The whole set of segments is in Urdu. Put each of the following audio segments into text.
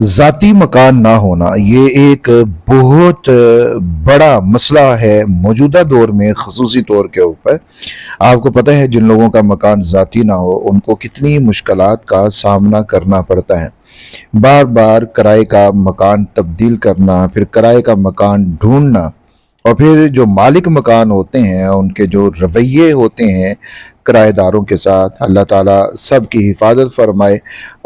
ذاتی مکان نہ ہونا یہ ایک بہت بڑا مسئلہ ہے موجودہ دور میں، خصوصی طور کے اوپر آپ کو پتہ ہے جن لوگوں کا مکان ذاتی نہ ہو ان کو کتنی مشکلات کا سامنا کرنا پڑتا ہے۔ بار بار کرائے کا مکان تبدیل کرنا، پھر کرائے کا مکان ڈھونڈنا، اور پھر جو مالک مکان ہوتے ہیں ان کے جو رویے ہوتے ہیں کرایہ داروں کے ساتھ، اللہ تعالیٰ سب کی حفاظت فرمائے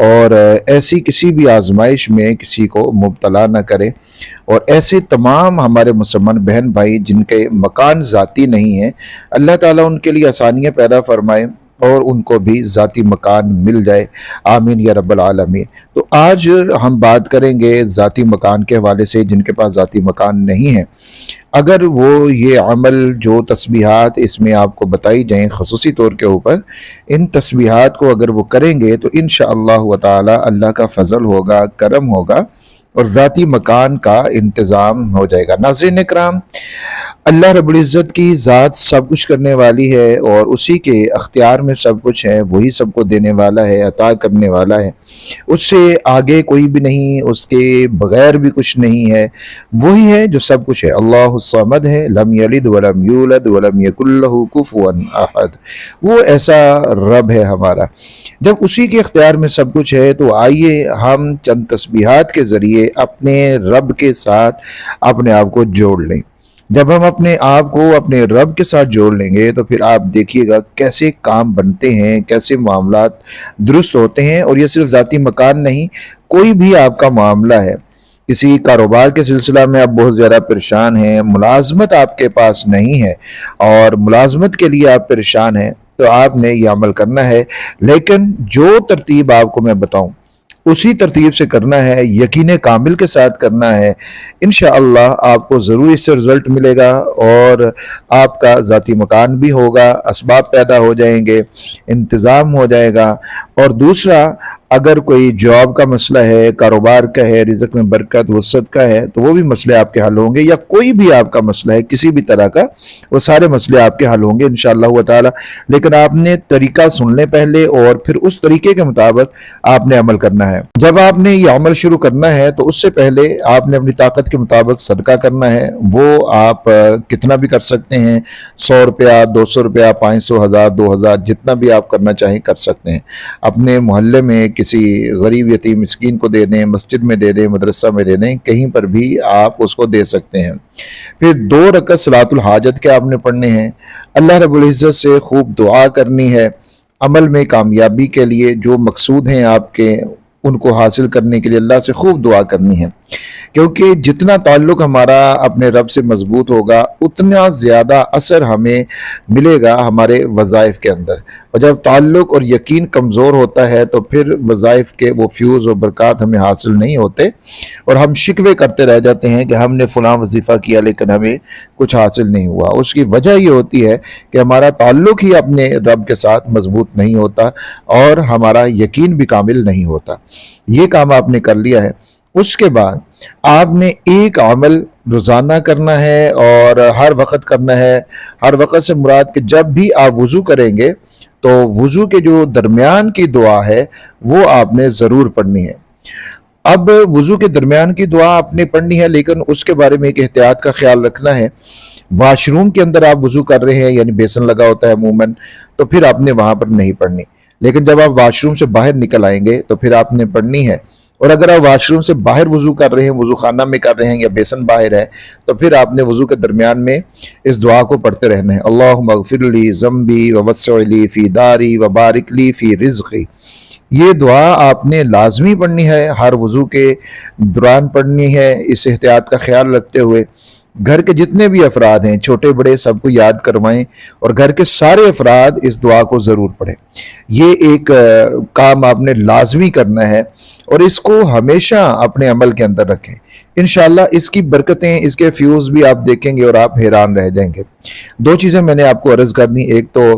اور ایسی کسی بھی آزمائش میں کسی کو مبتلا نہ کرے۔ اور ایسے تمام ہمارے مسلمان بہن بھائی جن کے مکان ذاتی نہیں ہیں، اللہ تعالیٰ ان کے لیے آسانیاں پیدا فرمائے اور ان کو بھی ذاتی مکان مل جائے، آمین یا رب العالمین۔ تو آج ہم بات کریں گے ذاتی مکان کے حوالے سے جن کے پاس ذاتی مکان نہیں ہے، اگر وہ یہ عمل جو تسبیحات اس میں آپ کو بتائی جائیں خصوصی طور کے اوپر، ان تسبیحات کو اگر وہ کریں گے تو انشاءاللہ تعالی اللہ کا فضل ہوگا، کرم ہوگا اور ذاتی مکان کا انتظام ہو جائے گا۔ ناظرین اکرام، اللہ رب العزت کی ذات سب کچھ کرنے والی ہے اور اسی کے اختیار میں سب کچھ ہے، وہی سب کو دینے والا ہے، عطا کرنے والا ہے، اس سے آگے کوئی بھی نہیں، اس کے بغیر بھی کچھ نہیں ہے، وہی ہے جو سب کچھ ہے۔ اللہ الصمد ہے، لم یلد ولم یولد ولم یکن لہ کفوا احد، وہ ایسا رب ہے ہمارا۔ جب اسی کے اختیار میں سب کچھ ہے تو آئیے ہم چند تسبیحات کے ذریعے اپنے رب کے ساتھ اپنے آپ کو جوڑ لیں۔ جب ہم اپنے آپ کو اپنے رب کے ساتھ جوڑ لیں گے تو پھر آپ دیکھیے گا کیسے کام بنتے ہیں، کیسے معاملات درست ہوتے ہیں۔ اور یہ صرف ذاتی مکان نہیں، کوئی بھی آپ کا معاملہ ہے، کسی کاروبار کے سلسلہ میں آپ بہت زیادہ پریشان ہیں، ملازمت آپ کے پاس نہیں ہے اور ملازمت کے لیے آپ پریشان ہیں، تو آپ نے یہ عمل کرنا ہے، لیکن جو ترتیب آپ کو میں بتاؤں اسی ترتیب سے کرنا ہے، یقین کامل کے ساتھ کرنا ہے۔ انشاءاللہ آپ کو ضرور اس سے رزلٹ ملے گا اور آپ کا ذاتی مکان بھی ہوگا، اسباب پیدا ہو جائیں گے، انتظام ہو جائے گا۔ اور دوسرا، اگر کوئی جاب کا مسئلہ ہے، کاروبار کا ہے، رزق میں برکت وسعت کا ہے، تو وہ بھی مسئلے آپ کے حل ہوں گے، یا کوئی بھی آپ کا مسئلہ ہے کسی بھی طرح کا، وہ سارے مسئلے آپ کے حل ہوں گے انشاءاللہ تعالی۔ لیکن آپ نے طریقہ سن لیں پہلے اور پھر اس طریقے کے مطابق آپ نے عمل کرنا ہے۔ جب آپ نے یہ عمل شروع کرنا ہے تو اس سے پہلے آپ نے اپنی طاقت کے مطابق صدقہ کرنا ہے، وہ آپ کتنا بھی کر سکتے ہیں، 100 روپیہ، 200 روپیہ، 500، 1000، 2000، جتنا بھی آپ کرنا چاہیں کر سکتے ہیں۔ اپنے محلے میں کسی غریب یتیم مسکین کو دے دیں، مسجد میں دے دیں، مدرسہ میں دے دیں، کہیں پر بھی آپ اس کو دے سکتے ہیں۔ پھر 2 رکعت صلاۃ الحاجت کے آپ نے پڑھنے ہیں، اللہ رب العزت سے خوب دعا کرنی ہے، عمل میں کامیابی کے لیے جو مقصود ہیں آپ کے ان کو حاصل کرنے کے لیے اللہ سے خوب دعا کرنی ہے، کیونکہ جتنا تعلق ہمارا اپنے رب سے مضبوط ہوگا اتنا زیادہ اثر ہمیں ملے گا ہمارے وظائف کے اندر۔ اور جب تعلق اور یقین کمزور ہوتا ہے تو پھر وظائف کے وہ فیوز و برکات ہمیں حاصل نہیں ہوتے اور ہم شکوے کرتے رہ جاتے ہیں کہ ہم نے فلاں وظیفہ کیا لیکن ہمیں کچھ حاصل نہیں ہوا۔ اس کی وجہ یہ ہوتی ہے کہ ہمارا تعلق ہی اپنے رب کے ساتھ مضبوط نہیں ہوتا اور ہمارا یقین بھی کامل نہیں ہوتا۔ یہ کام آپ نے کر لیا ہے، اس کے بعد آپ نے ایک عمل روزانہ کرنا ہے اور ہر وقت کرنا ہے۔ ہر وقت سے مراد کہ جب بھی آپ وضو کریں گے تو وضو کے جو درمیان کی دعا ہے وہ آپ نے ضرور پڑھنی ہے۔ اب وضو کے درمیان کی دعا آپ نے پڑھنی ہے، لیکن اس کے بارے میں ایک احتیاط کا خیال رکھنا ہے۔ واش روم کے اندر آپ وضو کر رہے ہیں، یعنی بیسن لگا ہوتا ہے عموماً، تو پھر آپ نے وہاں پر نہیں پڑھنی، لیکن جب آپ واش روم سے باہر نکل آئیں گے تو پھر آپ نے پڑھنی ہے۔ اور اگر آپ واش روم سے باہر وضو کر رہے ہیں، وضو خانہ میں کر رہے ہیں یا بیسن باہر ہے، تو پھر آپ نے وضو کے درمیان میں اس دعا کو پڑھتے رہنا ہے، اللہم اغفر لی ذنبی ووسع لی فی داری وبارک لی فی رزقی۔ یہ دعا آپ نے لازمی پڑھنی ہے، ہر وضو کے دوران پڑھنی ہے، اس احتیاط کا خیال رکھتے ہوئے۔ گھر کے جتنے بھی افراد ہیں، چھوٹے بڑے، سب کو یاد کروائیں اور گھر کے سارے افراد اس دعا کو ضرور پڑھیں۔ یہ ایک کام آپ نے لازمی کرنا ہے اور اس کو ہمیشہ اپنے عمل کے اندر رکھیں۔ انشاءاللہ اس کی برکتیں، اس کے فیوز بھی آپ دیکھیں گے اور آپ حیران رہ جائیں گے۔ 2 چیزیں میں نے آپ کو عرض کرنی، ایک تو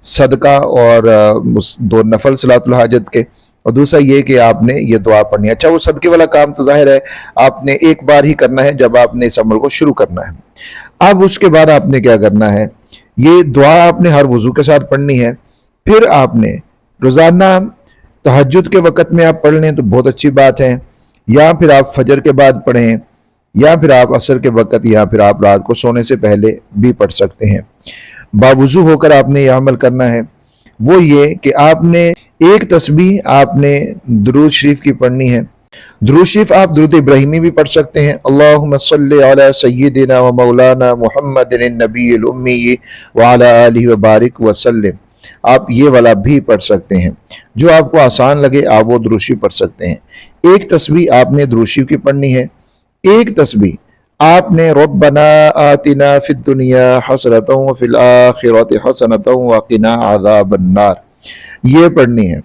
صدقہ اور 2 نفل صلاۃ الحاجت کے، اور دوسرا یہ کہ آپ نے یہ دعا پڑھنی ہے۔ اچھا، وہ صدقے والا کام تو ظاہر ہے آپ نے ایک بار ہی کرنا ہے جب آپ نے اس عمل کو شروع کرنا ہے۔ اب اس کے بعد آپ نے کیا کرنا ہے، یہ دعا آپ نے ہر وضو کے ساتھ پڑھنی ہے۔ پھر آپ نے روزانہ تہجد کے وقت میں آپ پڑھ لیں تو بہت اچھی بات ہے، یا پھر آپ فجر کے بعد پڑھیں، یا پھر آپ عصر کے وقت، یا پھر آپ رات کو سونے سے پہلے بھی پڑھ سکتے ہیں۔ باوضو ہو کر آپ نے یہ عمل کرنا ہے، وہ یہ کہ آپ نے ایک تسبیح آپ نے درود شریف کی پڑھنی ہے۔ درود شریف آپ درود ابراہیمی بھی پڑھ سکتے ہیں، اللہم صلی علی سیدنا و مولانا محمد النبی الامی وعلی آلہ وبارک وسلم، آپ یہ والا بھی پڑھ سکتے ہیں۔ جو آپ کو آسان لگے آپ وہ درود شریف پڑھ سکتے ہیں۔ ایک تسبیح آپ نے درود شریف کی پڑھنی ہے، ایک تسبیح آپ نے ربنا آتنا فی الدنیا حسنۃ وفی الآخرۃ حسنۃ وقنا عذاب النار، یہ پڑھنی ہے۔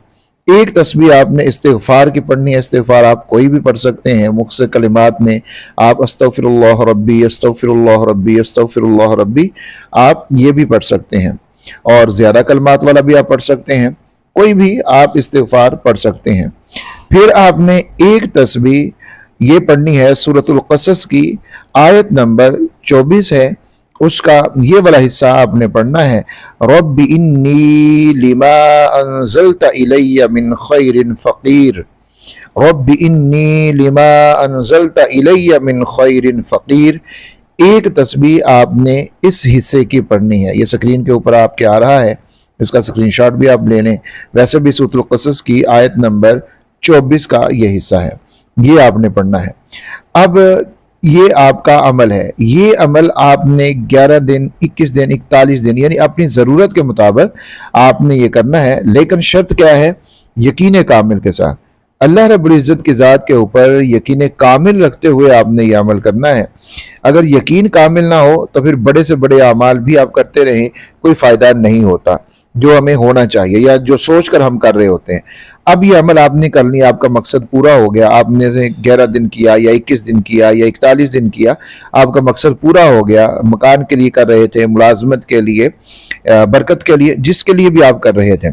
ایک تسبیح آپ نے استغفار کی پڑھنی ہے، استغفار آپ کوئی بھی پڑھ سکتے ہیں، مختصر کلمات میں آپ استغفر اللہ ربی استغفر اللہ ربی استغفر اللہ ربی، آپ یہ بھی پڑھ سکتے ہیں، اور زیادہ کلمات والا بھی آپ پڑھ سکتے ہیں، کوئی بھی آپ استغفار پڑھ سکتے ہیں۔ پھر آپ نے ایک تسبیح یہ پڑھنی ہے سورۃ القصص کی آیت نمبر 24 ہے، اس کا یہ والا حصہ آپ نے پڑھنا ہے، رب انی لما انزلت الی من خیر فقیر، رب انی لما انزلت الی من خیر فقیر۔ ایک تسبیح آپ نے اس حصے کی پڑھنی ہے، یہ سکرین کے اوپر آپ کے آ رہا ہے، اس کا سکرین شاٹ بھی آپ لے لیں۔ ویسے بھی سورۃ القصص کی آیت نمبر 24 کا یہ حصہ ہے، یہ آپ نے پڑھنا ہے۔ اب یہ آپ کا عمل ہے، یہ عمل آپ نے 11 دن 21 دن 41 دن یعنی اپنی ضرورت کے مطابق آپ نے یہ کرنا ہے، لیکن شرط کیا ہے؟ یقین کامل کے ساتھ، اللہ رب العزت کی ذات کے اوپر یقین کامل رکھتے ہوئے آپ نے یہ عمل کرنا ہے۔ اگر یقین کامل نہ ہو تو پھر بڑے سے بڑے اعمال بھی آپ کرتے رہیں، کوئی فائدہ نہیں ہوتا جو ہمیں ہونا چاہیے یا جو سوچ کر ہم کر رہے ہوتے ہیں۔ اب یہ عمل آپ نے کر لیا، آپ کا مقصد پورا ہو گیا، آپ نے 11 دن کیا یا 21 دن کیا یا 41 دن کیا، آپ کا مقصد پورا ہو گیا، مکان کے لیے کر رہے تھے، ملازمت کے لیے، برکت کے لیے، جس کے لیے بھی آپ کر رہے تھے،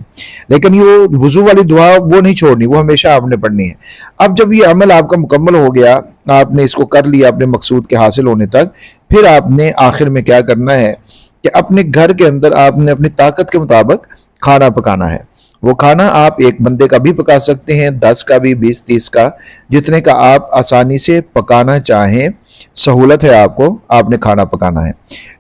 لیکن یہ وضو والی دعا وہ نہیں چھوڑنی، وہ ہمیشہ آپ نے پڑھنی ہے۔ اب جب یہ عمل آپ کا مکمل ہو گیا، آپ نے اس کو کر لیا اپنے مقصود کے حاصل ہونے تک، پھر آپ نے آخر میں کیا کرنا ہے کہ اپنے گھر کے اندر آپ نے اپنی طاقت کے مطابق کھانا پکانا ہے۔ وہ کھانا آپ ایک بندے کا بھی پکا سکتے ہیں، 10 کا بھی، 20 30 کا، جتنے کا آپ آسانی سے پکانا چاہیں، سہولت ہے آپ کو، آپ نے کھانا پکانا ہے۔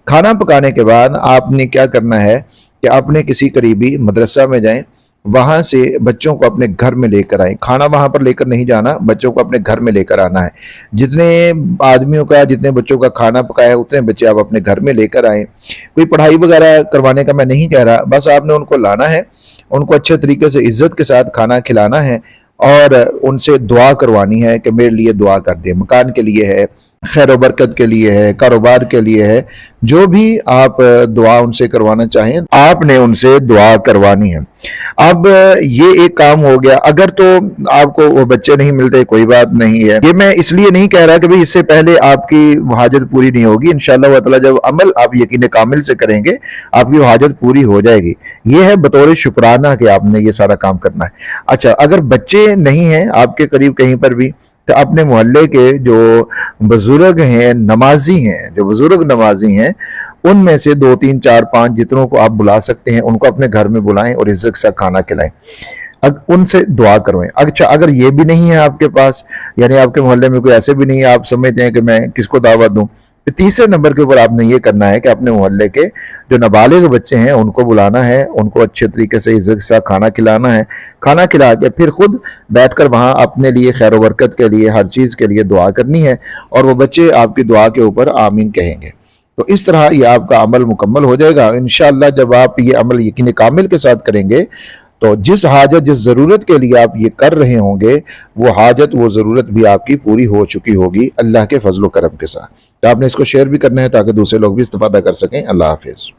کھانا پکانے کے بعد آپ نے کیا کرنا ہے کہ اپنے کسی قریبی مدرسہ میں جائیں، وہاں سے بچوں کو اپنے گھر میں لے کر آئیں، کھانا وہاں پر لے کر نہیں جانا، بچوں کو اپنے گھر میں لے کر آنا ہے۔ جتنے آدمیوں کا، جتنے بچوں کا کھانا پکایا ہے اتنے بچے آپ اپنے گھر میں لے کر آئیں۔ کوئی پڑھائی وغیرہ کروانے کا میں نہیں کہہ رہا، بس آپ نے ان کو لانا ہے، ان کو اچھے طریقے سے عزت کے ساتھ کھانا کھلانا ہے، اور ان سے دعا کروانی ہے کہ میرے لیے دعا کر دیں، مکان کے لیے ہے، خیر و برکت کے لیے ہے، کاروبار کے لیے ہے، جو بھی آپ دعا ان سے کروانا چاہیں آپ نے ان سے دعا کروانی ہے۔ اب یہ ایک کام ہو گیا۔ اگر تو آپ کو وہ بچے نہیں ملتے کوئی بات نہیں ہے، یہ میں اس لیے نہیں کہہ رہا کہ بھئی اس سے پہلے آپ کی حاجت پوری نہیں ہوگی، انشاءاللہ تعالی جب عمل آپ یقین کامل سے کریں گے آپ کی حاجت پوری ہو جائے گی۔ یہ ہے بطور شکرانہ کہ آپ نے یہ سارا کام کرنا ہے۔ اچھا، اگر بچے نہیں ہیں آپ کے قریب کہیں پر بھی، تو اپنے محلے کے جو بزرگ ہیں، نمازی ہیں، جو بزرگ نمازی ہیں، ان میں سے 2 3 4 5 جتنوں کو آپ بلا سکتے ہیں ان کو اپنے گھر میں بلائیں اور عزت سے کھانا کھلائیں، ان سے دعا کروائیں۔ اچھا، اگر یہ بھی نہیں ہے آپ کے پاس، یعنی آپ کے محلے میں کوئی ایسے بھی نہیں ہے، آپ سمجھتے ہیں کہ میں کس کو دعوت دوں، تو تیسرے نمبر کے اوپر آپ نے یہ کرنا ہے کہ اپنے محلے کے جو نابالغ بچے ہیں ان کو بلانا ہے، ان کو اچھے طریقے سے عزت سے کھانا کھلانا ہے، کھانا کھلا کے پھر خود بیٹھ کر وہاں اپنے لیے خیر و برکت کے لیے، ہر چیز کے لیے دعا کرنی ہے، اور وہ بچے آپ کی دعا کے اوپر آمین کہیں گے۔ تو اس طرح یہ آپ کا عمل مکمل ہو جائے گا انشاءاللہ۔ جب آپ یہ عمل یقین کامل کے ساتھ کریں گے تو جس حاجت، جس ضرورت کے لیے آپ یہ کر رہے ہوں گے، وہ حاجت، وہ ضرورت بھی آپ کی پوری ہو چکی ہوگی اللہ کے فضل و کرم کے ساتھ۔ تو آپ نے اس کو شیئر بھی کرنا ہے تاکہ دوسرے لوگ بھی استفادہ کر سکیں۔ اللہ حافظ۔